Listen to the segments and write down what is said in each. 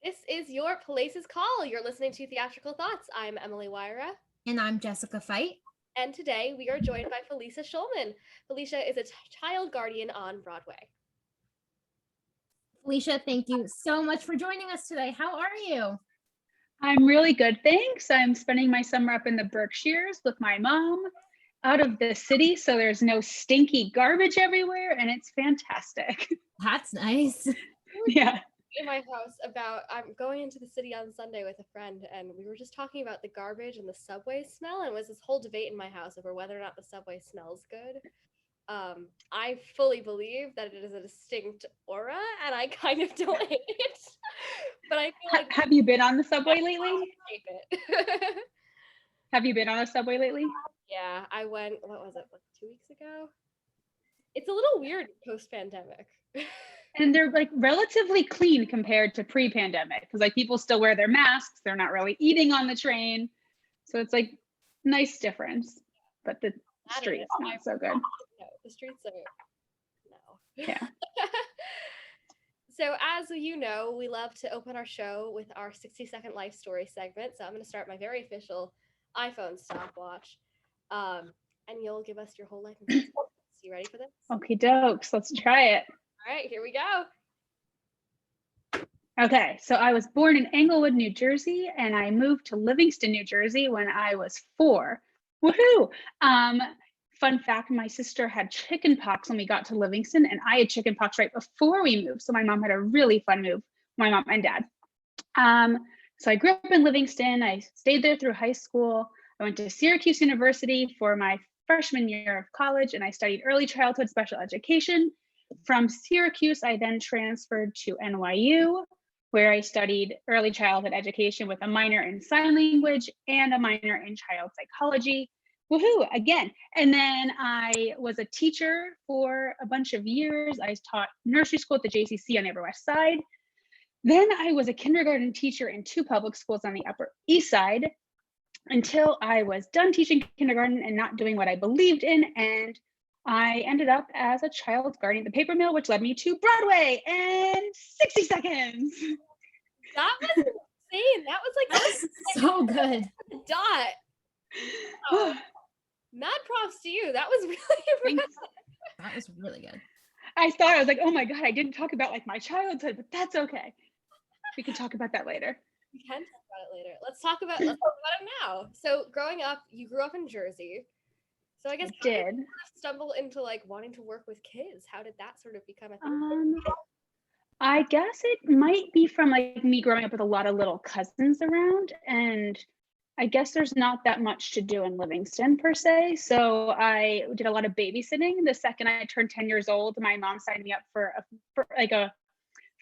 This is your Places Call. You're listening to Theatrical Thoughts. I'm Emily Wyra. And I'm Jessica Fight. And today we are joined by Felicia Shulman. Felicia is a child guardian on Broadway. Felicia, thank you so much for joining us today. How are you? I'm really good, thanks. I'm spending my summer up in the Berkshires with my mom, out of the city, so there's no stinky garbage everywhere, and it's fantastic. That's nice. Yeah. In my house I'm going into the city on Sunday with a friend, and we were just talking about the garbage and the subway smell, and it was this whole debate in my house over whether or not the subway smells good. I fully believe that it is a distinct aura, and I kind of don't hate it. But I feel like Have you been on the subway lately? I hate it. Have you been on a subway lately? Yeah, I went, what was it, like 2 weeks ago? It's a little weird post-pandemic. And they're like relatively clean compared to pre-pandemic, because like people still wear their masks, they're not really eating on the train. So it's like nice difference. But the streets not so good. No, the streets are no. Yeah. So as you know, we love to open our show with our 60-second life story segment. So I'm going to start my very official iPhone stopwatch. And you'll give us your whole life. You ready for this? Okie dokes, let's try it. All right, here we go. Okay, so I was born in Englewood, New Jersey, and I moved to Livingston, New Jersey when I was 4. Woohoo! Fun fact, my sister had chicken pox when we got to Livingston, and I had chicken pox right before we moved. So my mom had a really fun move, my mom and dad. So I grew up in Livingston. I stayed there through high school. I went to Syracuse University for my freshman year of college, and I studied early childhood special education. From Syracuse, I then transferred to NYU, where I studied early childhood education with a minor in sign language and a minor in child psychology. Woohoo, again. And then I was a teacher for a bunch of years. I taught nursery school at the JCC on the Upper West Side. Then I was a kindergarten teacher in 2 public schools on the Upper East Side until I was done teaching kindergarten and not doing what I believed in. And I ended up as a child guardian at the paper mill, which led me to Broadway and 60 seconds. That was insane. That was so good. Dot. Oh, mad props to you. That was really impressive. That was really good. I was like, oh my God, I didn't talk about like my childhood, but that's okay. We can talk about that later. We can talk about it later. Let's talk about it now. So growing up, you grew up in Jersey. So I guess how did you stumble into like wanting to work with kids? How did that sort of become a thing? I guess it might be from like me growing up with a lot of little cousins around, and I guess there's not that much to do in Livingston per se. So I did a lot of babysitting. The second I turned 10 years old, my mom signed me up for a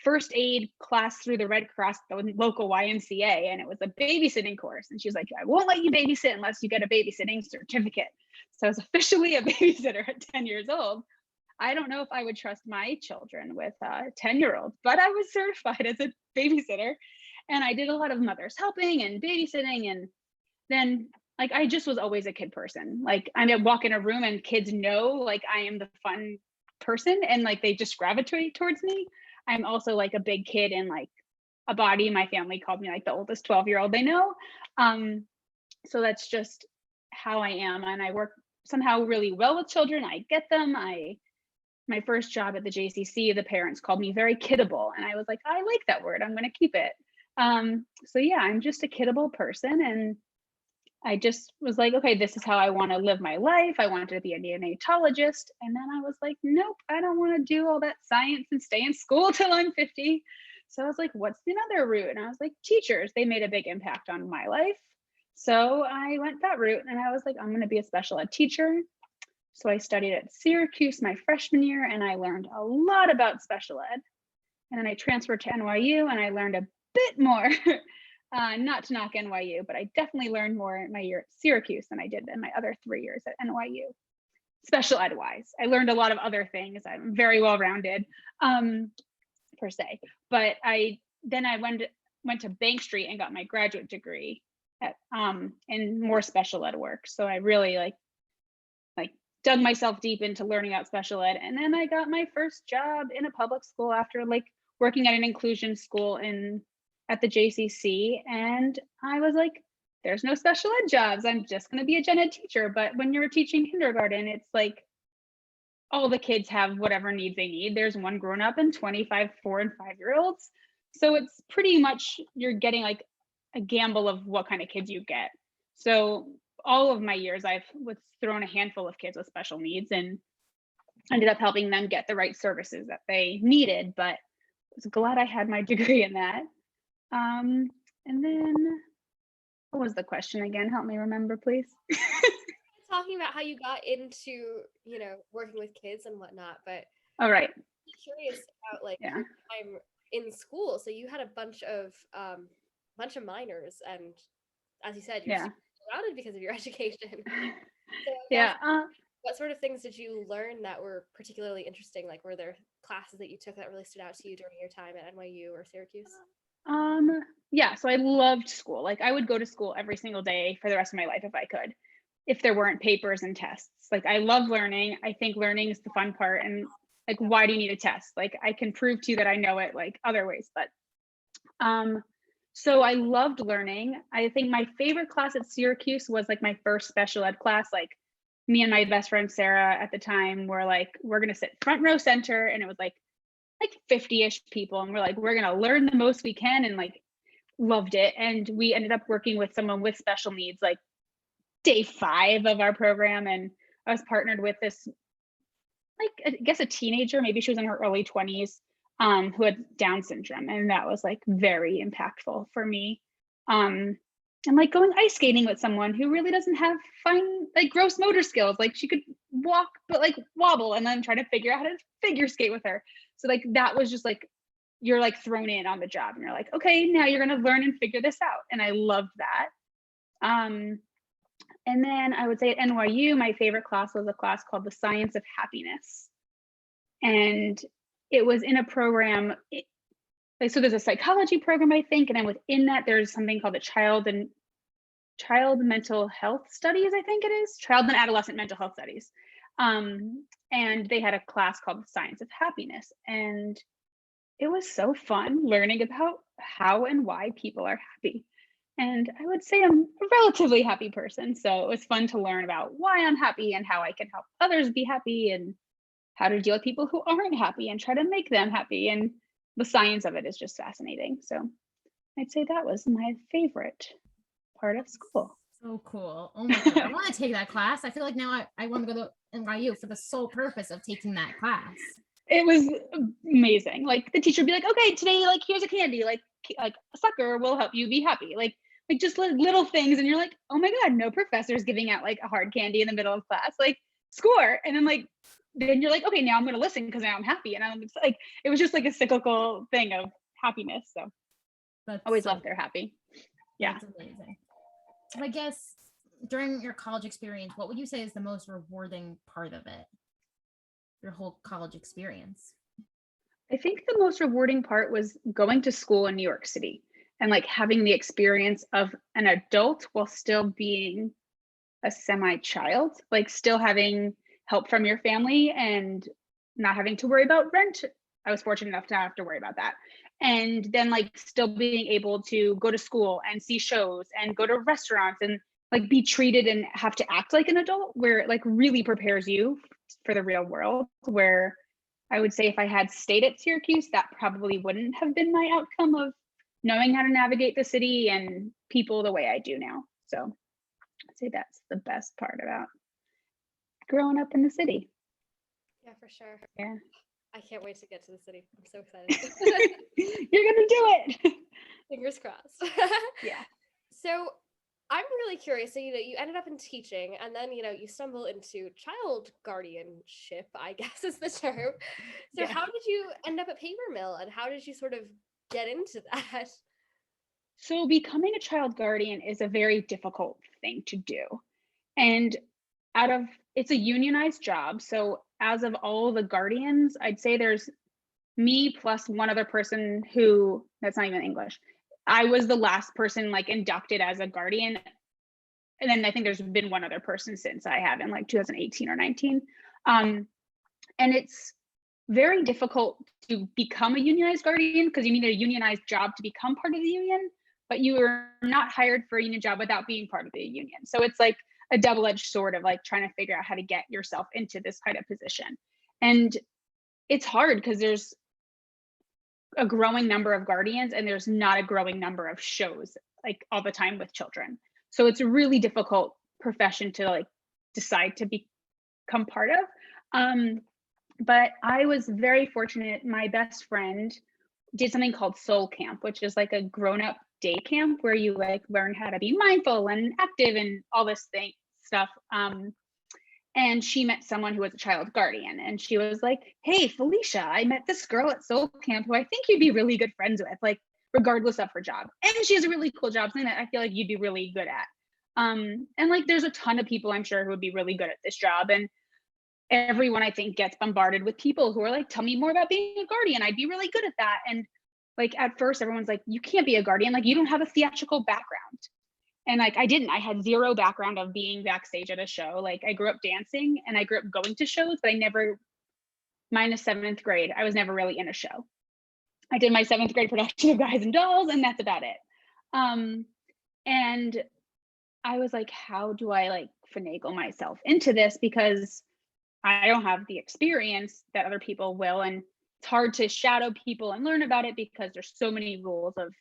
first aid class through the Red Cross, the local YMCA, and it was a babysitting course. And she's like, I won't let you babysit unless you get a babysitting certificate. So I was officially a babysitter at 10 years old. I don't know if I would trust my children with 10-year-olds, but I was certified as a babysitter, and I did a lot of mothers helping and babysitting. And then like, I just was always a kid person. Like I walk in a room and kids know like I am the fun person, and like they just gravitate towards me. I'm also like a big kid in like a body. My family called me like the oldest 12-year-old they know. So that's just how I am. And I work somehow really well with children. I get them. My first job at the JCC, the parents called me very kiddable. And I was like, I like that word. I'm going to keep it. So yeah, I'm just a kiddable person. And I just was like, okay, this is how I want to live my life. I wanted to be a neonatologist. And then I was like, nope, I don't want to do all that science and stay in school till I'm 50. So I was like, what's another route? And I was like, teachers. They made a big impact on my life. So I went that route, and I was like, I'm going to be a special ed teacher. So I studied at Syracuse my freshman year, and I learned a lot about special ed. And then I transferred to NYU, and I learned a bit more. Not to knock NYU, but I definitely learned more in my year at Syracuse than I did in my other 3 years at NYU. Special ed wise, I learned a lot of other things. I'm very well rounded, per se. But I went to Bank Street and got my graduate degree at in more special ed work. So I really like dug myself deep into learning about special ed. And then I got my first job in a public school after like working at an inclusion school in at the JCC, and I was like, there's no special ed jobs. I'm just going to be a gen ed teacher. But when you're teaching kindergarten, it's like all the kids have whatever needs they need. There's one grown up and 25 4 and 5-year-olds. So it's pretty much, you're getting like a gamble of what kind of kids you get. So all of my years, I've was thrown a handful of kids with special needs and ended up helping them get the right services that they needed. But I was glad I had my degree in that. And then what was the question again? Help me remember, please. Talking about how you got into, working with kids and whatnot, but All right. I'm curious about like Yeah. your time in school. So you had a bunch of minors, and as you said, you're Yeah. surrounded because of your education. So Yeah. what sort of things did you learn that were particularly interesting? Like, were there classes that you took that really stood out to you during your time at NYU or Syracuse? Yeah, so I loved school. Like I would go to school every single day for the rest of my life if I could, if there weren't papers and tests. Like I love learning. I think learning is the fun part. And like, why do you need a test? Like I can prove to you that I know it like other ways, but so I loved learning. I think my favorite class at Syracuse was like my first special ed class. Like me and my best friend Sarah at the time were like, we're gonna sit front row center, and it was like 50-ish people, and we're like, we're gonna learn the most we can, and like loved it. And we ended up working with someone with special needs like day 5 of our program, and I was partnered with this, like I guess a teenager, maybe she was in her early 20s, who had Down syndrome, and that was like very impactful for me. And like going ice skating with someone who really doesn't have fine, like gross motor skills. Like she could walk, but like wobble, and then try to figure out how to figure skate with her. So like that was just like, you're like thrown in on the job, and you're like, okay, now you're gonna learn and figure this out. And I loved that. And then I would say at NYU, my favorite class was a class called the Science of Happiness. And it was in a program, so there's a psychology program, I think, and then within that, there's something called the child mental health studies, I think it is, child and adolescent mental health studies. And they had a class called the Science of Happiness. And it was so fun learning about how and why people are happy. And I would say I'm a relatively happy person. So it was fun to learn about why I'm happy and how I can help others be happy, and how to deal with people who aren't happy and try to make them happy. And the science of it is just fascinating. So I'd say that was my favorite part of school. So cool. Oh my God. I want to take that class. I feel like now I want to go to NYU for the sole purpose of taking that class. It was amazing. Like the teacher would be like, okay, today, like, here's a candy, like a sucker will help you be happy. Like just little things. And you're like, oh my God, no professor's giving out like a hard candy in the middle of class, like score. And then you're like, okay, now I'm going to listen because now I'm happy. And I'm just like, it was just like a cyclical thing of happiness. So That's always love they're happy. Yeah. That's amazing. So I guess during your college experience, what would you say is the most rewarding part of it? Your whole college experience? I think the most rewarding part was going to school in New York City and like having the experience of an adult while still being a semi-child, like still having help from your family and not having to worry about rent. I was fortunate enough to not have to worry about that. And then like still being able to go to school and see shows and go to restaurants and like be treated and have to act like an adult, where it like really prepares you for the real world. Where I would say if I had stayed at Syracuse, that probably wouldn't have been my outcome of knowing how to navigate the city and people the way I do now. So I'd say that's the best part about growing up in the city. Yeah, for sure. Yeah. I can't wait to get to the city. I'm so excited. You're gonna do it. Fingers crossed. Yeah. So I'm really curious. So, you ended up in teaching, and then, you stumble into child guardianship, I guess is the term. So Yeah. how did you end up at Paper Mill, and how did you sort of get into that? So becoming a child guardian is a very difficult thing to do. And it's a unionized job. So as of all the guardians, I'd say there's me plus one other person who, that's not even English. I was the last person like inducted as a guardian. And then I think there's been one other person since I have in like 2018 or 19. And very difficult to become a unionized guardian because you need a unionized job to become part of the union, but you are not hired for a union job without being part of the union. So it's like a double-edged sword of like trying to figure out how to get yourself into this kind of position. And it's hard because there's a growing number of guardians and there's not a growing number of shows like all the time with children. So it's a really difficult profession to like decide to become part of. But I was very fortunate. My best friend did something called Soul Camp, which is like a grown-up day camp where you like learn how to be mindful and active and all this stuff. And she met someone who was a child guardian, and she was like, "Hey, Felicia, I met this girl at Soul Camp who I think you'd be really good friends with, like regardless of her job. And she has a really cool job, something that I feel like you'd be really good at." And like there's a ton of people I'm sure who would be really good at this job, and everyone I think gets bombarded with people who are like, "Tell me more about being a guardian. I'd be really good at that." And like at first everyone's like, "You can't be a guardian, like you don't have a theatrical background." And like I had zero background of being backstage at a show. Like I grew up dancing and I grew up going to shows, but I never, minus 7th grade, I was never really in a show. I did my 7th grade production of Guys and Dolls, and that's about it. And I was like, how do I like finagle myself into this? Because I don't have the experience that other people will. And it's hard to shadow people and learn about it because there's so many rules of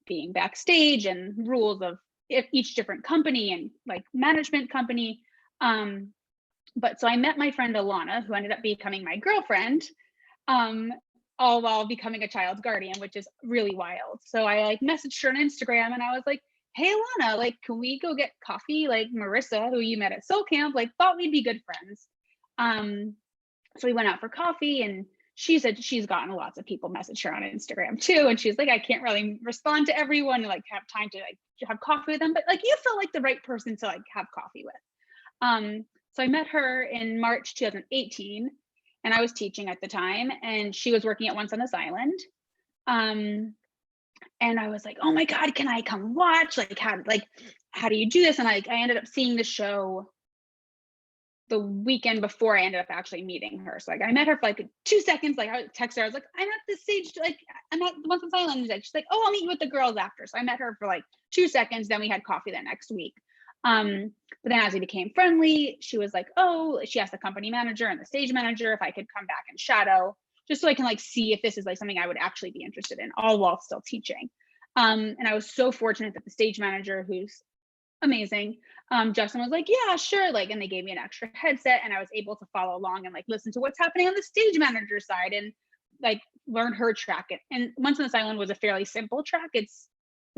being backstage and rules of each different company and like management company. But so I met my friend Alana, who ended up becoming my girlfriend, all while becoming a child guardian, which is really wild. So I like messaged her on Instagram and I was like, "Hey Alana, like, can we go get coffee? Like Marissa, who you met at Soul Camp, like thought we'd be good friends." So we went out for coffee, and she said she's gotten lots of people message her on Instagram too. And she's like, "I can't really respond to everyone and like have time to like have coffee with them, but like you felt like the right person to like have coffee with." So I met her in March 2018, and I was teaching at the time, and she was working at Once on This Island. And I was like, "Oh my God, can I come watch? Like, how do you do this?" And I ended up seeing the show the weekend before I ended up actually meeting her. So like I met her for like 2 seconds. Like I texted her, I was like, "I'm at this stage, like I'm at Once on This Island." She's like, "Oh, I'll meet you with the girls after." So I met her for like 2 seconds. Then we had coffee the next week. But then as we became friendly, she was like, "Oh," she asked the company manager and the stage manager if I could come back and shadow, just so I can like see if this is like something I would actually be interested in, all while still teaching. And I was so fortunate that the stage manager, who's amazing, Justin, was like, "Yeah, sure." Like, and they gave me an extra headset, and I was able to follow along and like listen to what's happening on the stage manager side and like learn her track. And Once on This Island was a fairly simple track. It's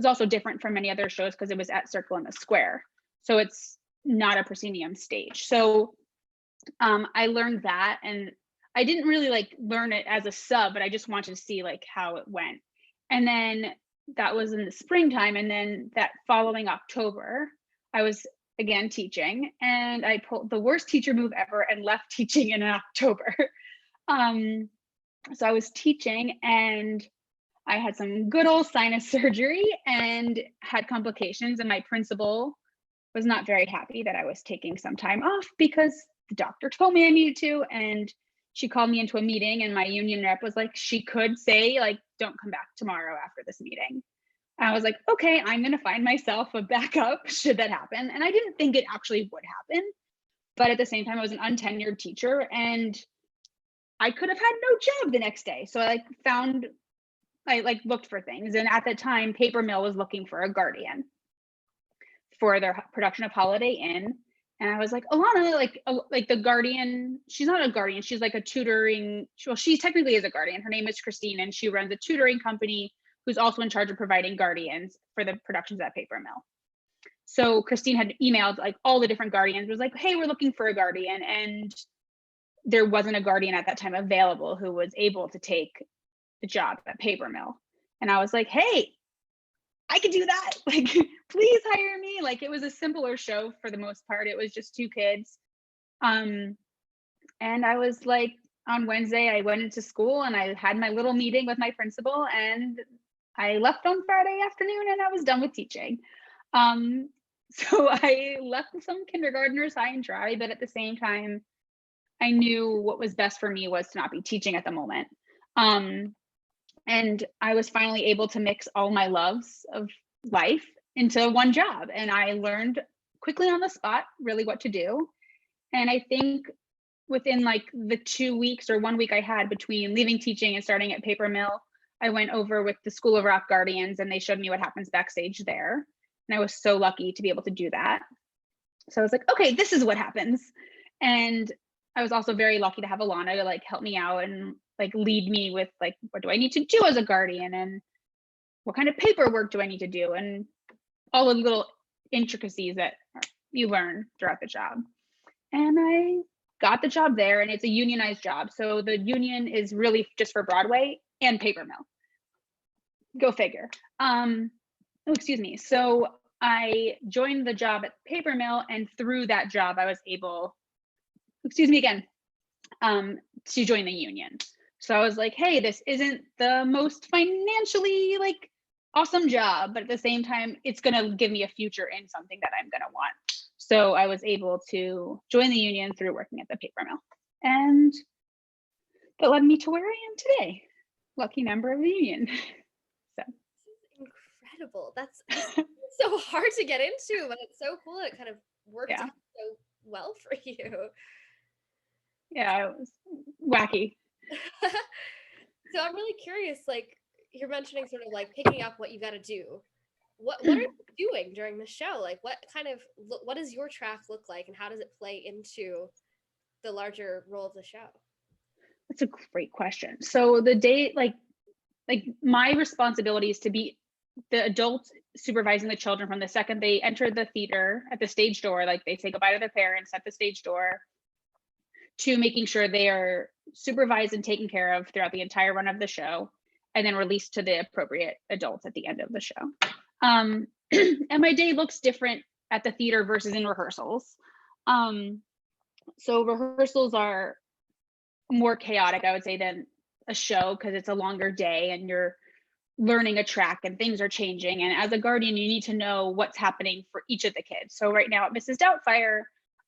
also different from many other shows because it was at Circle in the Square, so it's not a proscenium stage. So I learned that, and I didn't really like learn it as a sub, but I just wanted to see like how it went. And then that was in the springtime, and then that following October, I was again teaching, and I pulled the worst teacher move ever and left teaching in October. So I was teaching, and I had some good old sinus surgery and had complications, and my principal was not very happy that I was taking some time off because the doctor told me I needed to. And she called me into a meeting, and my union rep was like, she could say like, "Don't come back tomorrow after this meeting." I was like, "Okay, I'm going to find myself a backup should that happen." And I didn't think it actually would happen. But at the same time, I was an untenured teacher, and I could have had no job the next day. So I looked for things. And at the time, Paper Mill was looking for a guardian for their production of Holiday Inn. And I was like, "Alana, like the guardian," she's not a guardian, she's like a tutoring, well, she technically is a guardian. Her name is Christine, and she runs a tutoring company who's also in charge of providing guardians for the productions at Paper Mill. So Christine had emailed like all the different guardians, was like, "Hey, we're looking for a guardian." And there wasn't a guardian at that time available who was able to take the job at Paper Mill. And I was like, "Hey, I could do that. Like, please hire me." Like, it was a simpler show for the most part. It was just 2 kids. And I was like, on Wednesday, I went into school and I had my little meeting with my principal, and I left on Friday afternoon, and I was done with teaching. So I left some kindergartners high and dry, but at the same time, I knew what was best for me was to not be teaching at the moment. And I was finally able to mix all my loves of life into one job. And I learned quickly on the spot really what to do. And I think within like the 2 weeks or 1 week I had between leaving teaching and starting at Paper Mill, I went over with the School of Rock Guardians and they showed me what happens backstage there. And I was so lucky to be able to do that. So I was like, okay, this is what happens. And I was also very lucky to have Alana to like help me out and like lead me with like, what do I need to do as a guardian and what kind of paperwork do I need to do and all the little intricacies that you learn throughout the job. And I got the job there, and it's a unionized job. So the union is really just for Broadway and Paper Mill. Go figure. Excuse me. So I joined the job at Paper Mill, and through that job, I was able, to join the union. So I was like, hey, this isn't the most financially like awesome job, but at the same time, it's gonna give me a future in something that I'm gonna want. So I was able to join the union through working at the Paper Mill. And that led me to where I am today. Lucky member of the union. So incredible. That's so hard to get into, but it's so cool. It kind of worked out so well for you. Yeah, it was wacky. So I'm really curious, like you're mentioning sort of like picking up what you got to do. What are you doing during the show? Like what does your track look like and how does it play into the larger role of the show? That's a great question. So the day, like my responsibility is to be the adult supervising the children from the second they enter the theater at the stage door, like they say goodbye to their parents at the stage door, to making sure they are supervised and taken care of throughout the entire run of the show, and then released to the appropriate adults at the end of the show. And my day looks different at the theater versus in rehearsals. So rehearsals are more chaotic, I would say, than a show because it's a longer day and you're learning a track and things are changing. And as a guardian, you need to know what's happening for each of the kids. So right now at Mrs. Doubtfire,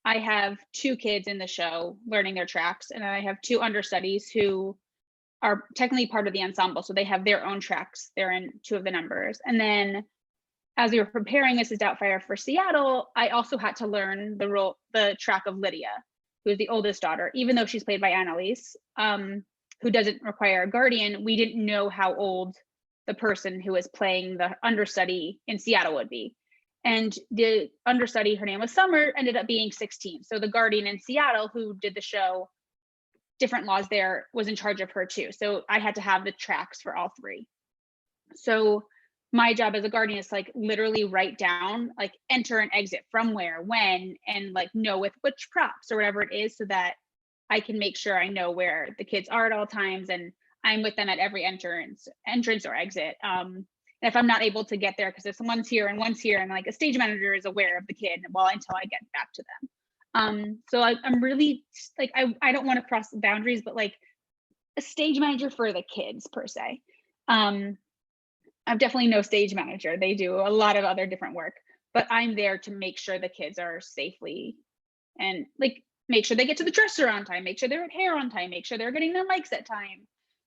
I have 2 kids in the show learning their tracks, and I have 2 understudies who are technically part of the ensemble. So they have their own tracks. They're in 2 of the numbers. And then as we were preparing Mrs. Doubtfire for Seattle, I also had to learn the track of Lydia, who is the oldest daughter, even though she's played by Annalise, who doesn't require a guardian. We didn't know how old the person who was playing the understudy in Seattle would be. And the understudy, her name was Summer, ended up being 16. So the guardian in Seattle who did the show, different laws there, was in charge of her too. So I had to have the tracks for all 3. So my job as a guardian is like literally write down, like enter and exit from where, when, and like know with which props or whatever it is, so that I can make sure I know where the kids are at all times and I'm with them at every entrance or exit. And if I'm not able to get there because if someone's here and one's here, and like a stage manager is aware of the kid until I get back to them. So I'm really like, I don't want to cross the boundaries, but like a stage manager for the kids per se. I'm definitely no stage manager. They do a lot of other different work, but I'm there to make sure the kids are safely and like make sure they get to the dresser on time, make sure they're at hair on time, make sure they're getting their mics at time,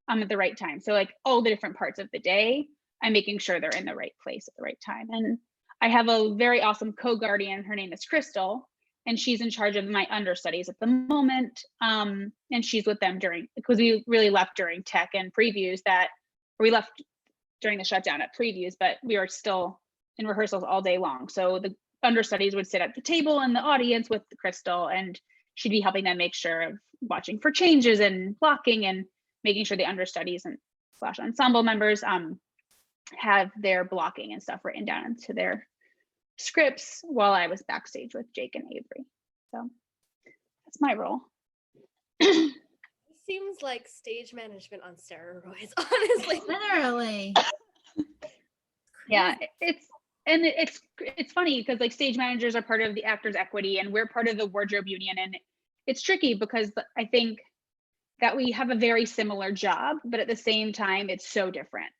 at the right time. So like all the different parts of the day, I'm making sure they're in the right place at the right time. And I have a very awesome co-guardian. Her name is Crystal, and she's in charge of my understudies at the moment. And she's with them because we really left during tech and previews we left during the shutdown at previews, but we were still in rehearsals all day long. So the understudies would sit at the table in the audience with Crystal, and she'd be helping them make sure of watching for changes and blocking and making sure the understudies and / ensemble members have their blocking and stuff written down into their scripts while I was backstage with Jake and Avery. So that's my role. Seems like stage management on steroids, honestly. Literally. Yeah, it's funny because like stage managers are part of the Actors Equity and we're part of the wardrobe union, and it's tricky because I think that we have a very similar job, but at the same time it's so different.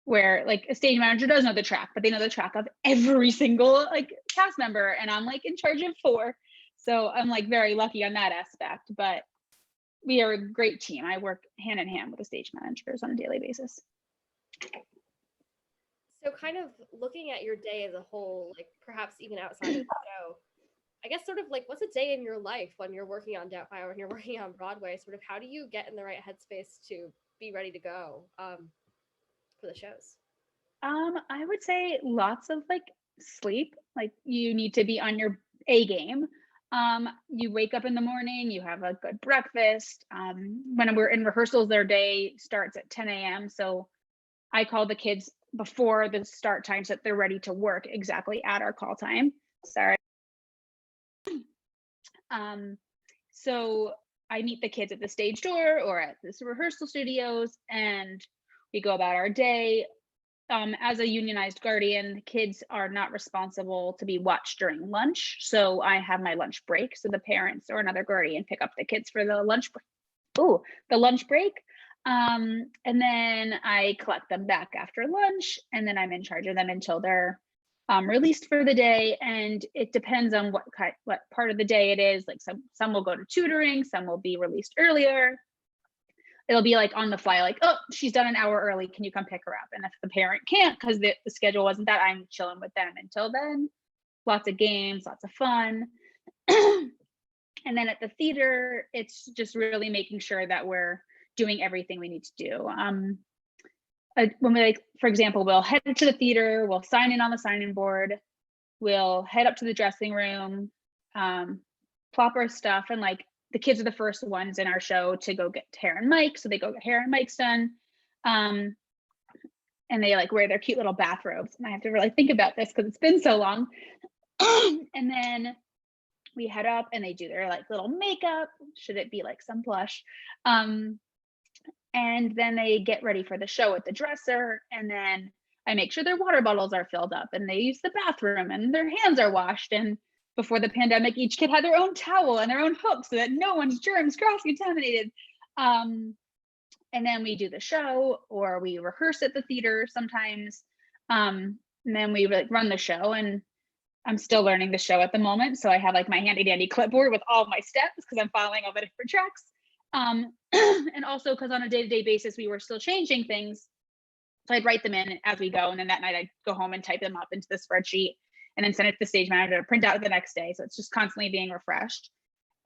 Where like a stage manager does know the track, but they know the track of every single like cast member, and I'm like in charge of 4. So I'm like very lucky on that aspect, but we are a great team. I work hand in hand with the stage managers on a daily basis. So kind of looking at your day as a whole, like perhaps even outside of the show, I guess sort of like what's a day in your life when you're working on Doubtfire, when you're working on Broadway, sort of how do you get in the right headspace to be ready to go for the shows? I would say lots of like sleep. Like you need to be on your A game. You wake up in the morning, you have a good breakfast. When we're in rehearsals, their day starts at 10 a.m. So I call the kids before the start time so that they're ready to work exactly at our call time. Sorry. So I meet the kids at the stage door or at this rehearsal studios, and we go about our day. As a unionized guardian, the kids are not responsible to be watched during lunch. So I have my lunch break. So the parents or another guardian pick up the kids for the lunch break. The lunch break. And then I collect them back after lunch, and then I'm in charge of them until they're released for the day. And it depends on what part of the day it is. Like some will go to tutoring, some will be released earlier. It'll be like on the fly, like, oh, she's done an hour early, can you come pick her up? And if the parent can't because the schedule wasn't that, I'm chilling with them until then. Lots of games, lots of fun. And then at the theater, it's just really making sure that we're doing everything we need to do. When we, like, for example, we'll head to the theater, we'll sign in on the sign-in board, we'll head up to the dressing room, plop our stuff, and like the kids are the first ones in our show to go get hair and mic, so they go get hair and mics done. And they like wear their cute little bathrobes, and I have to really think about this because it's been so long. And then we head up and they do their like little makeup, should it be like some blush, and then they get ready for the show at the dresser, and then I make sure their water bottles are filled up and they use the bathroom and their hands are washed. And before the pandemic, each kid had their own towel and their own hook so that no one's germs cross-contaminated. And then we do the show, or we rehearse at the theater sometimes. And then we like run the show, and I'm still learning the show at the moment. So I have like my handy dandy clipboard with all my steps because I'm following all the different tracks. And also because on a day-to-day basis, we were still changing things. So I'd write them in as we go. And then that night I'd go home and type them up into the spreadsheet and then send it to the stage manager to print out the next day. So it's just constantly being refreshed.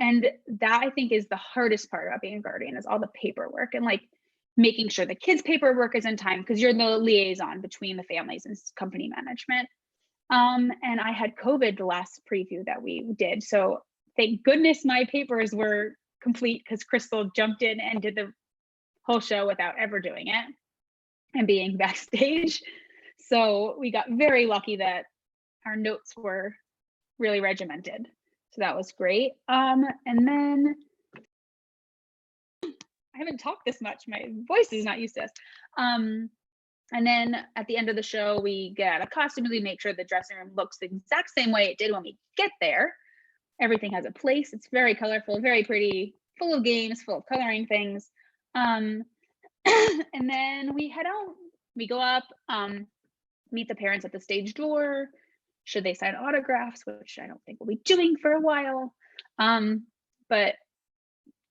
And that I think is the hardest part about being a guardian, is all the paperwork and like making sure the kids' paperwork is in time, because you're the liaison between the families and company management. And I had COVID the last preview that we did. So thank goodness my papers were complete, because Crystal jumped in and did the whole show without ever doing it and being backstage. So we got very lucky that our notes were really regimented. So that was great. And then I haven't talked this much. My voice is not used to this. And then at the end of the show, we get out of costumes. We make sure the dressing room looks the exact same way it did when we get there. Everything has a place. It's very colorful, very pretty, full of games, full of coloring things. And then we head out. We go up, meet the parents at the stage door. Should they sign autographs, which I don't think we'll be doing for a while. But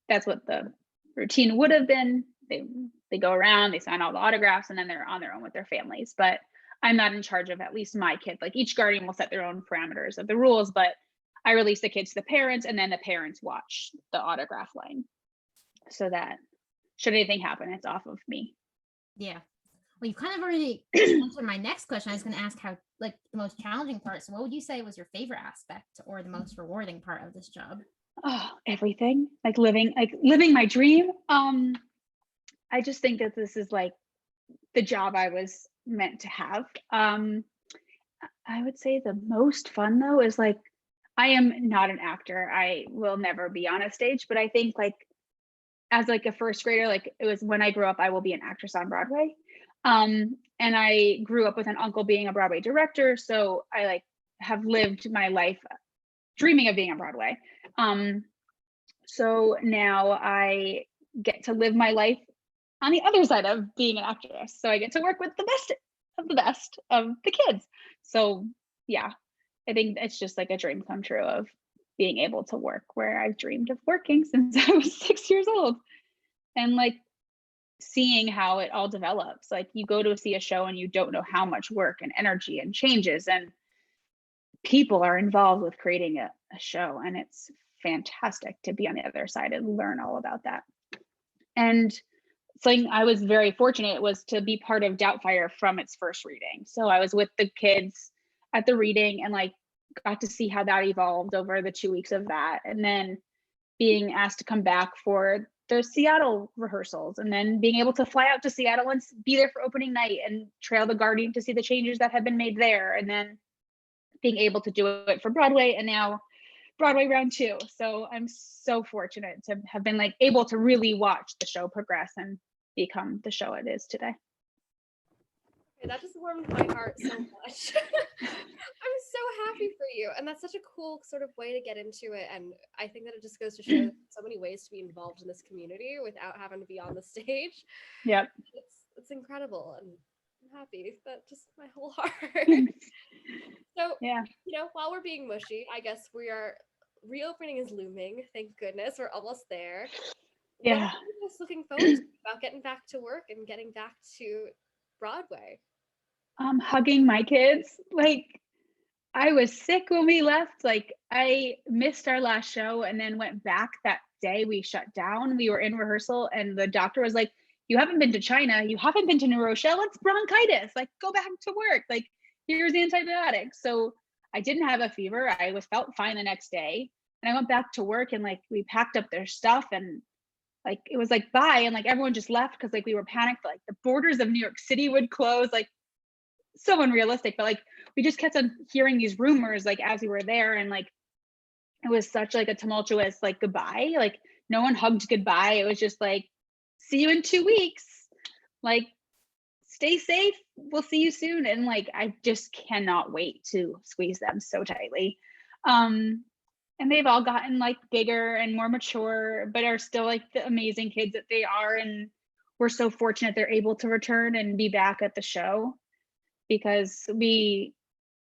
that's what the routine would have been. They go around, they sign all the autographs, and then they're on their own with their families. But I'm not in charge of at least my kids. Like each guardian will set their own parameters of the rules, but I release the kids to the parents, and then the parents watch the autograph line, so that should anything happen, it's off of me. Yeah. Well, you kind of already answered my next question. I was going to ask how, like, the most challenging part. So what would you say was your favorite aspect or the most rewarding part of this job? Oh, everything. Like living my dream. I just think that this is like the job I was meant to have. I would say the most fun though is like, I am not an actor. I will never be on a stage, but I think like as like a first grader, like it was when I grew up, I will be an actress on Broadway. And I grew up with an uncle being a Broadway director. So I like have lived my life dreaming of being on Broadway. So now I get to live my life on the other side of being an actress. So I get to work with the best of the kids. So yeah, I think it's just like a dream come true of being able to work where I've dreamed of working since I was 6 years old. And like seeing how it all develops. Like you go to see a show and you don't know how much work and energy and changes and people are involved with creating a show. And it's fantastic to be on the other side and learn all about that. And something I was very fortunate was to be part of Doubtfire from its first reading. So I was with the kids at the reading and like got to see how that evolved over the 2 weeks of that. And then being asked to come back for the Seattle rehearsals, and then being able to fly out to Seattle and be there for opening night and trail the Guardian to see the changes that have been made there. And then being able to do it for Broadway, and now Broadway round 2. So I'm so fortunate to have been like able to really watch the show progress and become the show it is today. That just warmed my heart so much. I'm so happy for you. And that's such a cool sort of way to get into it. And I think that it just goes to show so many ways to be involved in this community without having to be on the stage. Yep. It's incredible. And I'm happy. That just my whole heart. So, yeah, you know, while we're being mushy, I guess we are reopening is looming. Thank goodness. We're almost there. Yeah. What are you guys looking forward to about getting back to work and getting back to Broadway? Hugging my kids. Like I was sick when we left. Like I missed our last show and then went back that day we shut down. We were in rehearsal and the doctor was like, you haven't been to China. You haven't been to New Rochelle. It's bronchitis. Like go back to work. Like here's antibiotics. So I didn't have a fever. I felt fine the next day. And I went back to work and like we packed up their stuff and like it was like bye. And like everyone just left because like we were panicked. Like the borders of New York City would close. Like so unrealistic, but like we just kept on hearing these rumors like as we were there, and like it was such like a tumultuous like goodbye. Like no one hugged goodbye. It was just like see you in 2 weeks, like stay safe, we'll see you soon. And like I just cannot wait to squeeze them so tightly. And they've all gotten like bigger and more mature, but are still like the amazing kids that they are. And we're so fortunate they're able to return and be back at the show, because we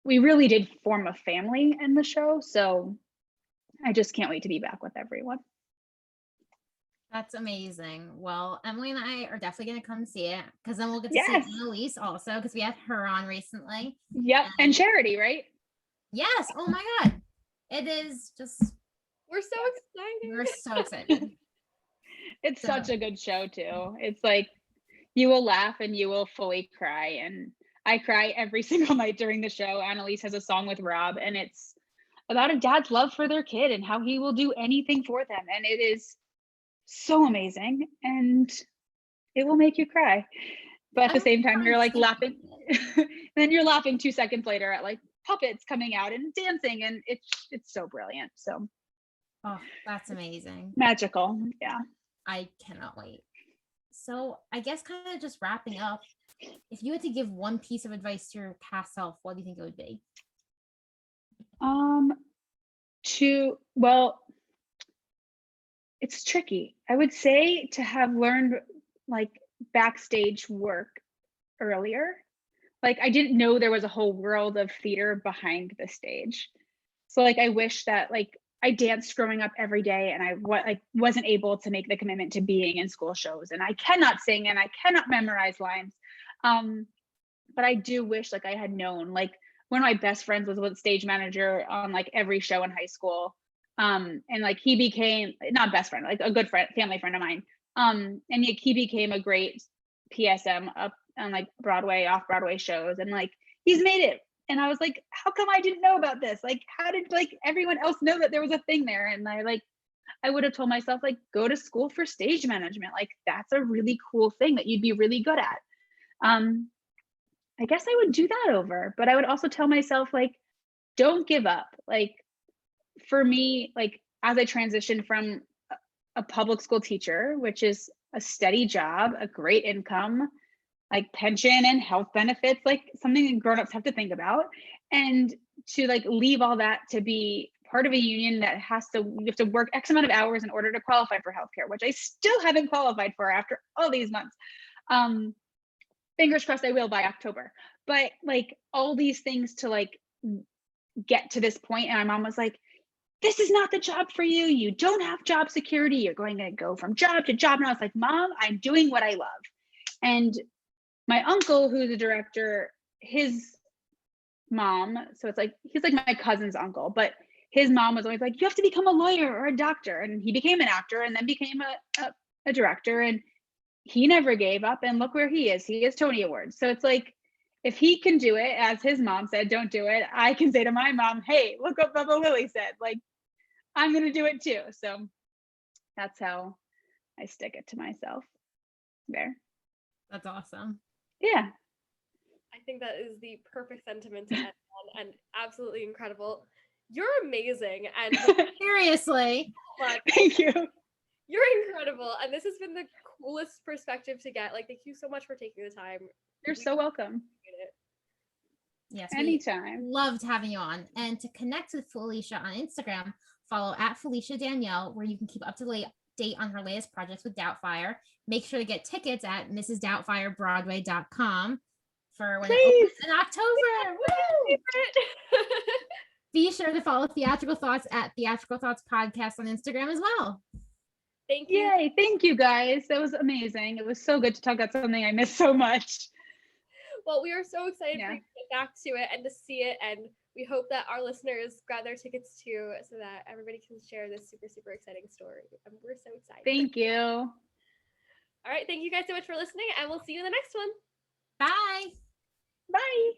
really did form a family in the show. So I just can't wait to be back with everyone. That's amazing. Well, Emily and I are definitely going to come see it, because then we'll get to Yes. see Annalise also, because we had her on recently. Yep. And Charity, right? Yes. Oh my God. It is just, We're so excited. we're so excited. It's So- such a good show too. It's like you will laugh and you will fully cry. And I cry every single night during the show. Annalise has a song with Rob, and it's about a dad's love for their kid and how he will do anything for them. And it is so amazing, and it will make you cry. But at the same time, you're like laughing. And then you're laughing 2 seconds later at like puppets coming out and dancing, and it's so brilliant. So Oh, that's amazing. magical. Yeah. I cannot wait. So I guess kind of just wrapping up, if you had to give one piece of advice to your past self, what do you think it would be? Well, it's tricky. I would say to have learned like backstage work earlier. Like I didn't know there was a whole world of theater behind the stage. So like I wish that like I danced growing up every day, and I wasn't able to make the commitment to being in school shows, and I cannot sing and I cannot memorize lines. But I do wish like I had known. Like one of my best friends was a stage manager on like every show in high school. And like he became not best friend, like a good friend, family friend of mine. And he became a great PSM up on like Broadway, off Broadway shows, and like he's made it. And I was like, how come I didn't know about this? Like, how did like everyone else know that there was a thing there? And I would have told myself like, go to school for stage management. Like that's a really cool thing that you'd be really good at. I guess I would do that over, but I would also tell myself like, don't give up. Like for me, like as I transitioned from a public school teacher, which is a steady job, a great income, like pension and health benefits, like something that grown-ups have to think about, and to like leave all that to be part of a union that you have to work X amount of hours in order to qualify for healthcare, which I still haven't qualified for after all these months. Fingers crossed I will by October. But like all these things to like get to this point, and my mom was like, this is not the job for you. You don't have job security. You're going to go from job to job. And I was like, Mom, I'm doing what I love. And my uncle, who's a director, his mom, so it's like, he's like my cousin's uncle, but his mom was always like, you have to become a lawyer or a doctor. And he became an actor and then became a director. And he never gave up. And look where he is. He has Tony Awards. So it's like, if he can do it, as his mom said, don't do it, I can say to my mom, hey, look what Bubba Lily said. Like, I'm going to do it too. So that's how I stick it to myself there. That's awesome. Yeah. I think that is the perfect sentiment to end on, and absolutely incredible. You're amazing, and Seriously. but Thank you. you're incredible, and this has been the coolest perspective to get. Like, thank you so much for taking the time. You're so welcome. Appreciate it. Yes. Anytime. Loved having you on. And to connect with Felicia on Instagram, follow at Felicia Danielle, where you can keep up to date on her latest projects with Doubtfire. Make sure to get tickets at mrsdoubtfirebroadway.com for when it opens in October. Woo! Be sure to follow Theatrical Thoughts at Theatrical Thoughts Podcast on Instagram as well. Thank you. Yay. Thank you guys. That was amazing. It was so good to talk about something I missed so much. Well, we are so excited Yeah. for you to get back to it and to see it, and we hope that our listeners grab their tickets too, so that everybody can share this super, super exciting story. And we're so excited. Thank you. All right, thank you guys so much for listening, and we'll see you in the next one. Bye. Bye.